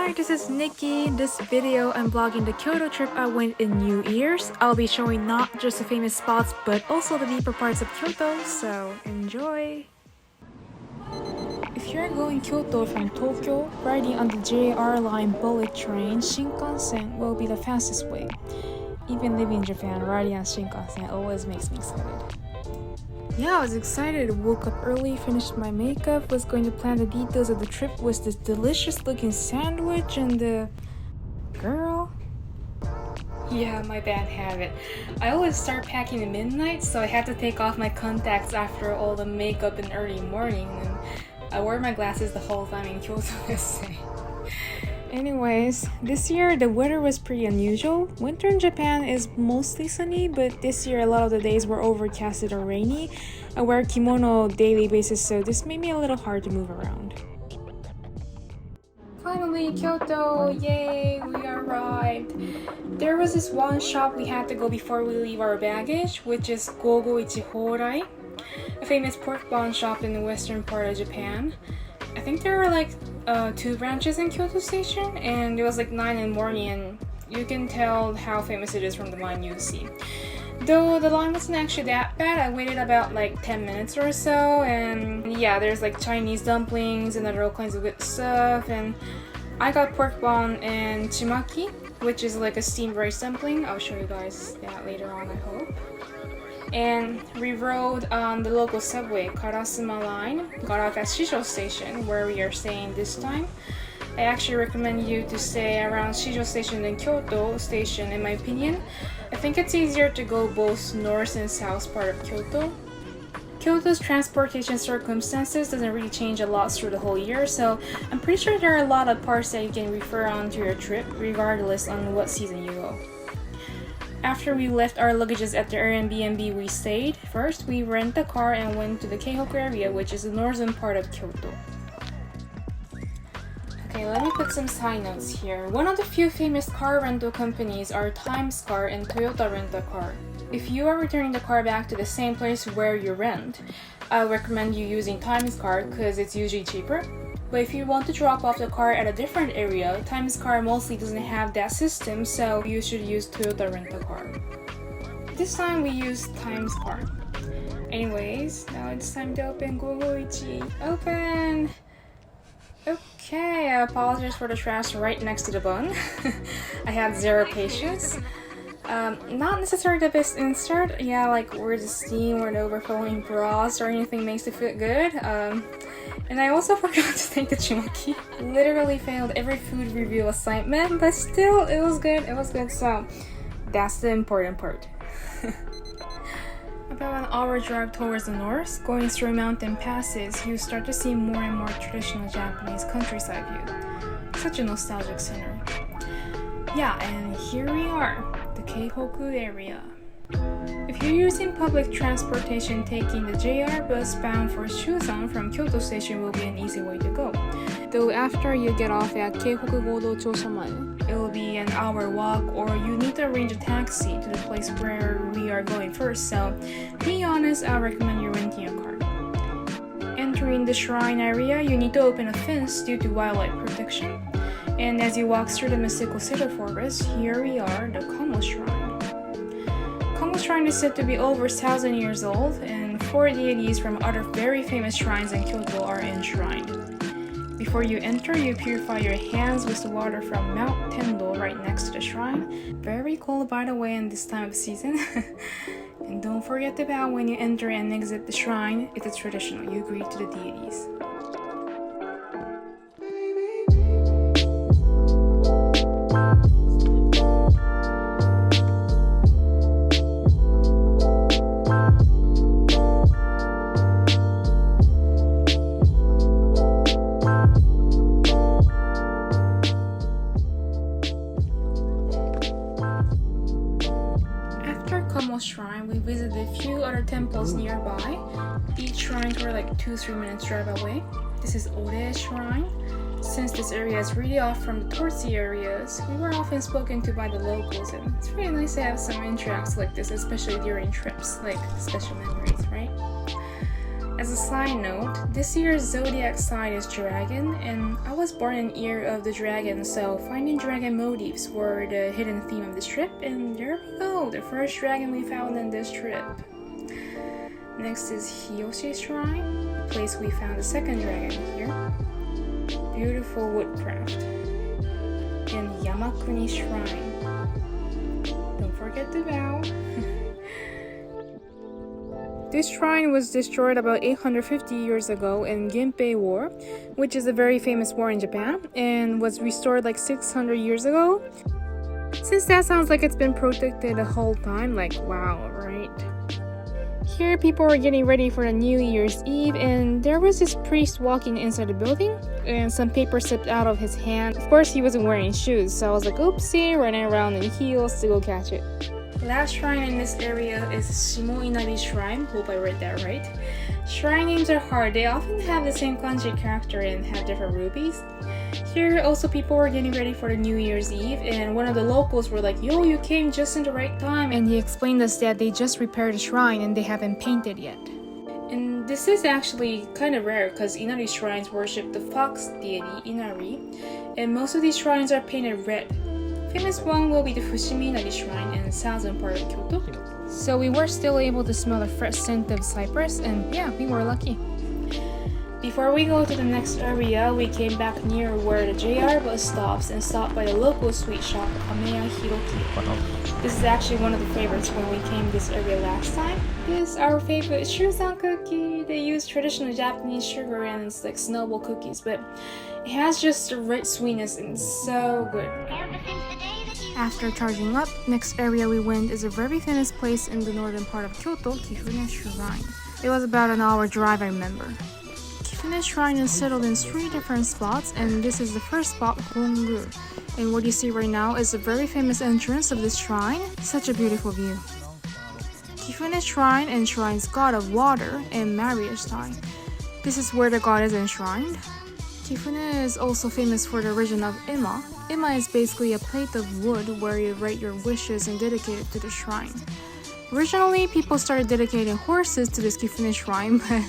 Hi, this is Nikki. In this video, I'm vlogging the Kyoto trip I went in New Year's. I'll be showing not just the famous spots, but also the deeper parts of Kyoto, so enjoy! If you're going Kyoto from Tokyo, riding on the JR line bullet train, Shinkansen will be the fastest way. Even living in Japan, riding on Shinkansen always makes me excited. Yeah, I was excited. Woke up early, finished my makeup, was going to plan the details of the trip with this delicious looking sandwich and the... girl? Yeah, my bad habit. I always start packing at midnight, so I had to take off my contacts after all the makeup in early morning, and I wore my glasses the whole time in Kyoto yesterday. Anyways, this year the weather was pretty unusual. Winter in Japan is mostly sunny, but this year a lot of the days were overcasted or rainy. I wear kimono daily basis, so this made me a little hard to move around. Finally, Kyoto! Yay! We arrived! There was this one shop we had to go before we leave our baggage, which is Gogo Ichi Horai, a famous pork bun shop in the western part of Japan. I think there were like 2 branches in Kyoto Station, and it was like 9 in the morning, and you can tell how famous it is from the line you see. Though the line wasn't actually that bad, I waited about like 10 minutes or so, and yeah, there's like Chinese dumplings and all kinds of good stuff, and I got pork bun and chimaki, which is like a steamed rice dumpling. I'll show you guys that later on, I hope. And we rode on the local subway, Karasuma line, got off at Shijo Station, where we are staying this time. I actually recommend you to stay around Shijo Station than Kyoto Station, in my opinion. I think it's easier to go both north and south part of Kyoto. Kyoto's transportation circumstances doesn't really change a lot through the whole year, so I'm pretty sure there are a lot of parts that you can refer on to your trip, regardless on what season you go. After we left our luggages at the Airbnb we stayed, first we rented a car and went to the Keihoku area, which is the northern part of Kyoto. Okay, let me put some side notes here. One of the few famous car rental companies are Times Car and Toyota Rent-A-Car. If you are returning the car back to the same place where you rent, I recommend you using Times Car because it's usually cheaper. But if you want to drop off the car at a different area, Times Car mostly doesn't have that system, so you should use Toyota Rent-A-Car. This time we used Times Car. Anyways, now it's time to open Gogo Ichi. Open! Okay, I apologize for the trash right next to the bun. I had zero patience. Not necessarily the best insert. Yeah, like where the steam or the overflowing broth or anything makes it feel good. And I also forgot to take the chimaki. Literally failed every food review assignment, but still, it was good, so that's the important part. About an hour drive towards the north, going through mountain passes, you start to see more and more traditional Japanese countryside view. Such a nostalgic center. Yeah, and here we are, the Keihoku area. If you're using public transportation, taking the JR bus bound for Shusan from Kyoto Station will be an easy way to go. Though after you get off at Keihoku Godo Chosha-Mae, it will be an hour walk, or you need to arrange a taxi to the place where we are going first, so be honest, I recommend you renting a car. Entering the shrine area, you need to open a fence due to wildlife protection. And as you walk through the mystical cedar forest, here we are, the Kamo Shrine. Kamo Shrine is said to be over 1,000 years old, and 4 deities from other very famous shrines in Kyoto are enshrined. Before you enter, you purify your hands with the water from Mount Tendo right next to the shrine. Very cold, by the way, in this time of season. And don't forget to bow when you enter and exit the shrine. It's traditional, you greet to the deities. Shrine, we visited a few other temples nearby. Each shrines were like 2-3 minutes drive away. This is Ore Shrine. Since this area is really off from the touristy areas, we were often spoken to by the locals, and it's really nice to have some interacts like this, especially during trips, like special memories, right? As a side note, this year's zodiac sign is dragon, and I was born in year of the dragon, so finding dragon motifs were the hidden theme of this trip, and there we go, the first dragon we found in this trip. Next is Hiyoshi Shrine, the place we found the second dragon here. Beautiful woodcraft. And Yamakuni Shrine. Don't forget the bow. This shrine was destroyed about 850 years ago in Genpei War, which is a very famous war in Japan, and was restored like 600 years ago. Since that sounds like it's been protected the whole time, like wow, right? Here people were getting ready for the New Year's Eve, and there was this priest walking inside the building, and some paper slipped out of his hand. Of course he wasn't wearing shoes, so I was like, oopsie, running around in heels to go catch it. Last shrine in this area is Shimo Inari Shrine. Hope I read that right. Shrine names are hard. They often have the same kanji character and have different rubies. Here also people were getting ready for the New Year's Eve, and one of the locals were like, yo, you came just in the right time, and he explained us that they just repaired the shrine and they haven't painted yet. And this is actually kind of rare because Inari shrines worship the fox deity Inari, and most of these shrines are painted red. Famous one will be the Fushimi Inari Shrine in the southern part of Kyoto. So we were still able to smell the fresh scent of cypress, and yeah, we were lucky. Before we go to the next area, we came back near where the JR bus stops and stopped by the local sweet shop, Kameya Hiroki. This is actually one of the favorites when we came this area last time. This is our favorite Shuzan cookie. They use traditional Japanese sugar and it's like snowball cookies, but it has just a rich sweetness and it's so good. After charging up, next area we went is a very famous place in the northern part of Kyoto, Kifune Shrine. It was about an hour drive, I remember. Kifune Shrine is settled in 3 different spots, and this is the first spot, Hongu. And what you see right now is a very famous entrance of this shrine. Such a beautiful view. Kifune Shrine enshrines god of water and marriage tie. This is where the god is enshrined. Kifune is also famous for the origin of Ima. Ima is basically a plate of wood where you write your wishes and dedicate it to the shrine. Originally, people started dedicating horses to this Kifune Shrine, but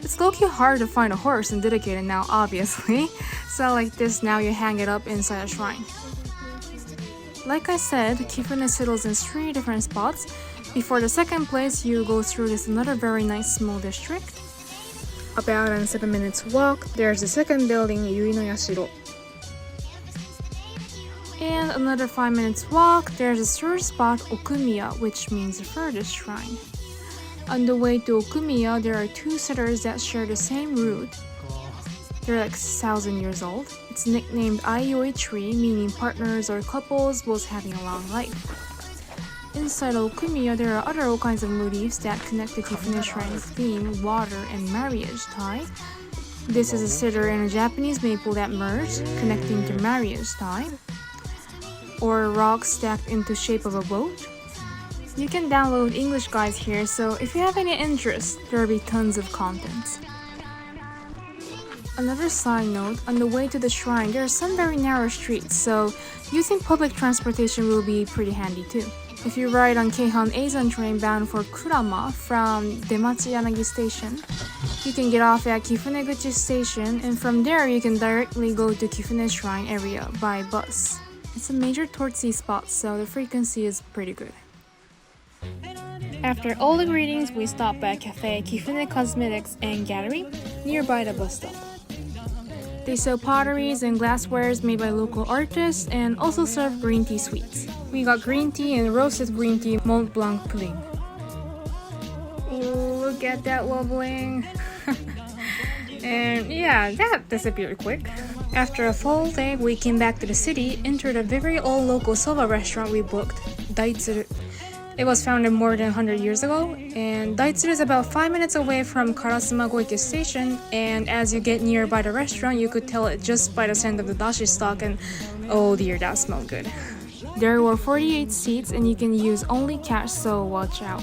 it's low-key hard to find a horse and dedicate it now, obviously. So like this, now you hang it up inside a shrine. Like I said, Kifune settles in 3 different spots. Before the second place, you go through this another very nice small district. About a 7 minutes walk, there's the second building, Yui no Yashiro. And another 5 minutes walk, there's a third spot, Okumiya, which means the furthest shrine. On the way to Okumiya, there are 2 settlers that share the same route. They're like 1,000 years old. It's nicknamed Aioi tree, meaning partners or couples both having a long life. Inside Okumiya, there are other all kinds of motifs that connect the Kifune Shrine's theme, water and marriage tie. This is a cedar and a Japanese maple that merge, connecting to marriage tie. Or rocks stacked into shape of a boat. You can download English guides here, so if you have any interest, there will be tons of content. Another side note, on the way to the shrine, there are some very narrow streets, so using public transportation will be pretty handy too. If you ride on Keihan Eizan train bound for Kurama from Demachi-Yanagi Station, you can get off at Kifuneguchi Station, and from there you can directly go to Kifune Shrine area by bus. It's a major tourist spot, so the frequency is pretty good. After all the greetings, we stopped by Cafe Kifune Cosmetics and Gallery nearby the bus stop. They sell potteries and glasswares made by local artists and also serve green tea sweets. We got green tea and roasted green tea Mont Blanc pudding. Ooh, look at that wobbling! And yeah, that disappeared quick. After a full day, we came back to the city, entered a very old local soba restaurant we booked, Daitsuru. It was founded more than 100 years ago, and Daitsuru is about 5 minutes away from Karasuma Goike Station, and as you get nearby the restaurant, you could tell it just by the scent of the dashi stock, and oh dear, that smelled good. There were 48 seats, and you can use only cash, so watch out.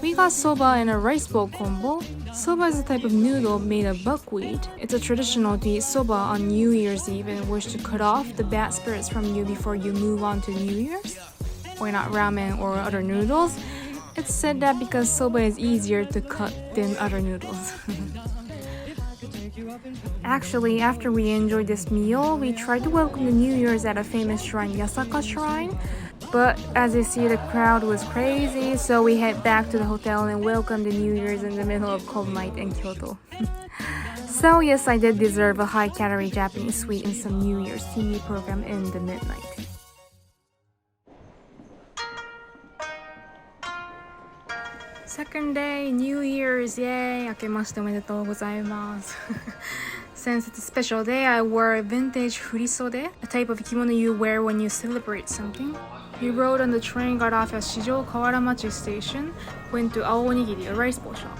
We got soba and a rice bowl combo. Soba is a type of noodle made of buckwheat. It's a traditional to eat soba on New Year's Eve and wish to cut off the bad spirits from you before you move on to New Year's. Why not ramen or other noodles? It's said that because soba is easier to cut than other noodles. Actually, after we enjoyed this meal, we tried to welcome the New Year's at a famous shrine, Yasaka Shrine. But as you see, the crowd was crazy, so we head back to the hotel and welcomed the New Year's in the middle of cold night in Kyoto. So yes, I did deserve a high-calorie Japanese sweet and some New Year's TV program in the midnight. Second day, New Year's, yay! 明けましておめでとうございます。Since it's a special day, I wore a vintage furisode, a type of kimono you wear when you celebrate something. We rode on the train, got off at Shijo Kawaramachi Station, went to Aonigiri, a rice bowl shop.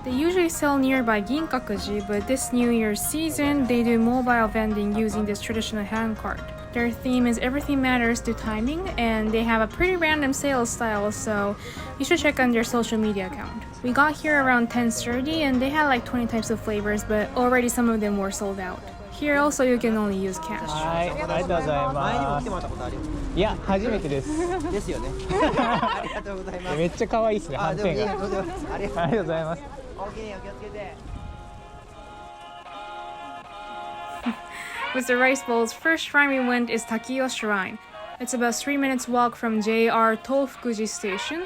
They usually sell nearby Ginkakuji, but this New Year's season, they do mobile vending using this traditional hand cart. Their theme is everything matters to timing, and they have a pretty random sales style, so you should check on their social media account. We got here around 10:30, and they had like 20 types of flavors, but already some of them were sold out. Here also you can only use cash. はい、ありがとうございます。いや、初めてです。ですよね。ありがとうございます。めっちゃ可愛いですね、斑点が。ありがとうございます。With the rice bowls, first shrine we went is Takiyo Shrine. It's about 3 minutes walk from JR Tofukuji Station.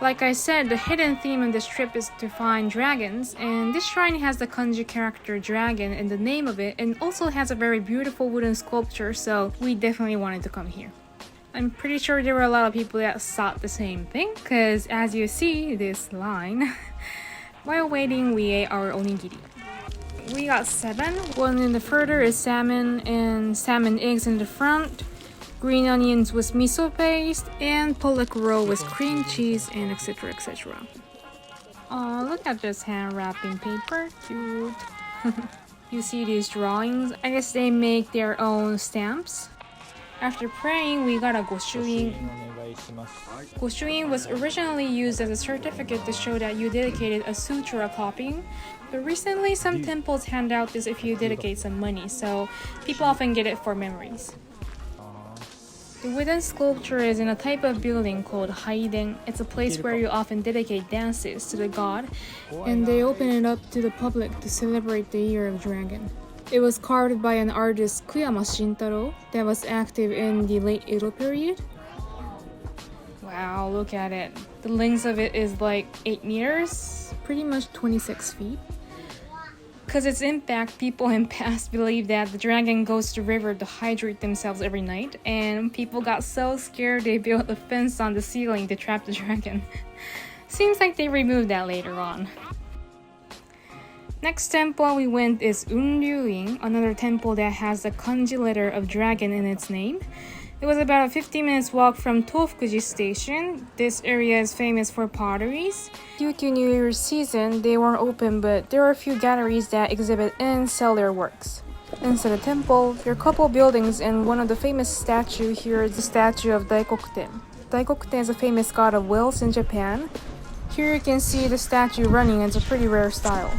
Like I said, the hidden theme of this trip is to find dragons, and this shrine has the kanji character dragon in the name of it, and also has a very beautiful wooden sculpture, so we definitely wanted to come here. I'm pretty sure there were a lot of people that thought the same thing, because as you see this line, while waiting we ate our onigiri. We got 7. One in the further is salmon and salmon eggs in the front, green onions with miso paste, and pollock roll with cream cheese, and etc. etc. Oh, look at this hand wrapping paper. Cute. You see these drawings? I guess they make their own stamps. After praying, we got a goshuin. Goshuin was originally used as a certificate to show that you dedicated a sutra copying. But recently, some temples hand out this if you dedicate some money, so people often get it for memories. The wooden sculpture is in a type of building called haiden. It's a place where you often dedicate dances to the god, and they open it up to the public to celebrate the Year of Dragon. It was carved by an artist, Kuyama Shintaro, that was active in the late Edo period. Wow, look at it. The length of it is like 8 meters, pretty much 26 feet. Because its impact, people in past believed that the dragon goes to the river to hydrate themselves every night, and people got so scared they built a fence on the ceiling to trap the dragon. Seems like they removed that later on. Next temple we went is Unryuin, another temple that has the kanji letter of dragon in its name. It was about a 15 minutes walk from Tofukuji Station. This area is famous for potteries. Due to New Year's season, they weren't open, but there are a few galleries that exhibit and sell their works. Inside the temple, there are a couple buildings, and one of the famous statues here is the statue of Daikokuten. Daikokuten is a famous god of wealth in Japan. Here you can see the statue running, and it's a pretty rare style.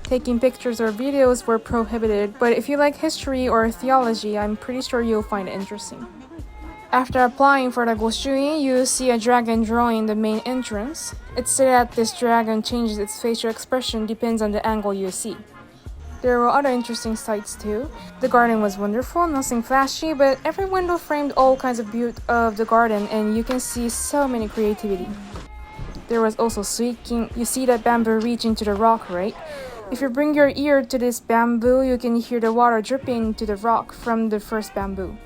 Taking pictures or videos were prohibited, but if you like history or theology, I'm pretty sure you'll find it interesting. After applying for the goshuin, you see a dragon drawing in the main entrance. It's said that this dragon changes its facial expression depends on the angle you see. There were other interesting sights too. The garden was wonderful, nothing flashy, but every window framed all kinds of beauty of the garden, and you can see so many creativity. There was also suikin. You see that bamboo reach into the rock, right? If you bring your ear to this bamboo, you can hear the water dripping into the rock from the first bamboo.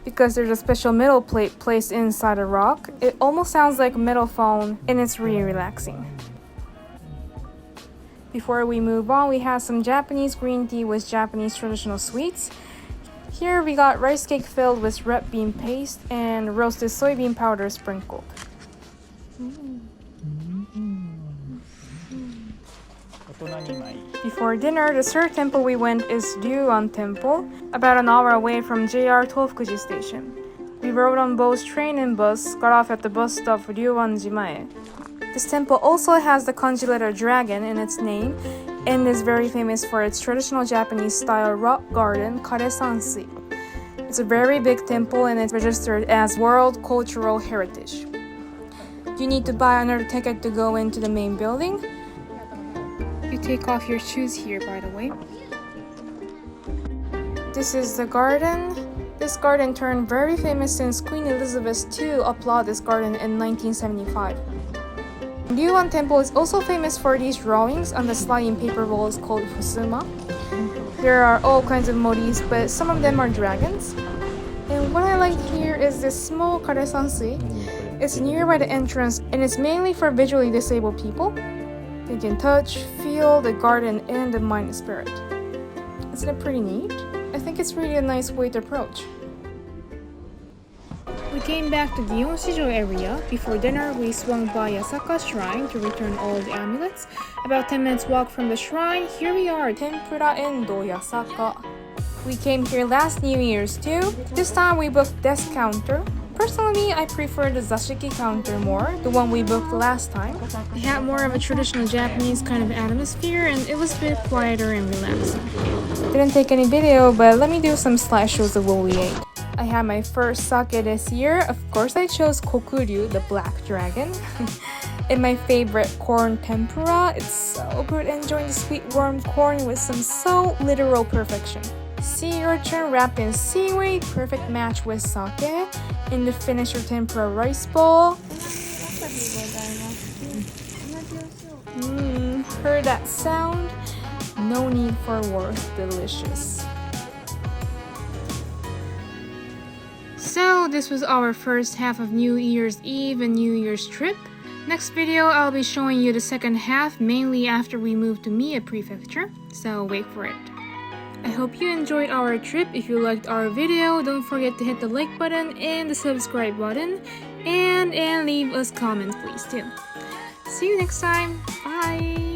Because there's a special metal plate placed inside the rock, it almost sounds like a metal phone, and it's really relaxing. Before we move on, we have some Japanese green tea with Japanese traditional sweets. Here we got rice cake filled with red bean paste and roasted soybean powder sprinkled. Before dinner, the third temple we went is Newan Temple, about an hour away from JR Tofukuji Station. We rode on both train and bus, got off at the bus stop for Newan Temple. This temple also has the kanji letter dragon in its name, and is very famous for its traditional Japanese-style rock garden, Kare-sansui. It's a very big temple, and it's registered as World Cultural Heritage. You need to buy another ticket to go into the main building. You take off your shoes here, by the way. This is the garden. This garden turned very famous since Queen Elizabeth II applauded this garden in 1975. Newan Temple is also famous for these drawings on the sliding paper walls called fusuma. There are all kinds of motifs, but some of them are dragons. And what I like here is this small kare-sansui. It's nearby the entrance and it's mainly for visually disabled people. They can touch, feel the garden and the mind and spirit. Isn't it pretty neat? I think it's really a nice way to approach. We came back to the Onshijo area. Before dinner, we swung by Yasaka Shrine to return all the amulets. About 10 minutes walk from the shrine, here we are, Tempura Endo Yasaka. We came here last New Year's too. This time we booked desk counter. Personally, I prefer the Zashiki counter more, the one we booked last time. It had more of a traditional Japanese kind of atmosphere and it was a bit quieter and relaxing. Didn't take any video, but let me do some slideshows of what we ate. I had my first sake this year. Of course, I chose Koku, the black dragon. And my favorite corn tempura. It's so good enjoying the sweet warm corn with some so literal perfection. Sea urchin wrapped in seaweed, perfect match with sake. In the finisher tempura rice ball. Heard that sound? No need for words, delicious. So this was our first half of New Year's Eve and New Year's trip. Next video I'll be showing you the second half, mainly after we move to Mie Prefecture, so wait for it. I hope you enjoyed our trip. If you liked our video, don't forget to hit the like button and the subscribe button, and leave us comments please too. See you next time. Bye!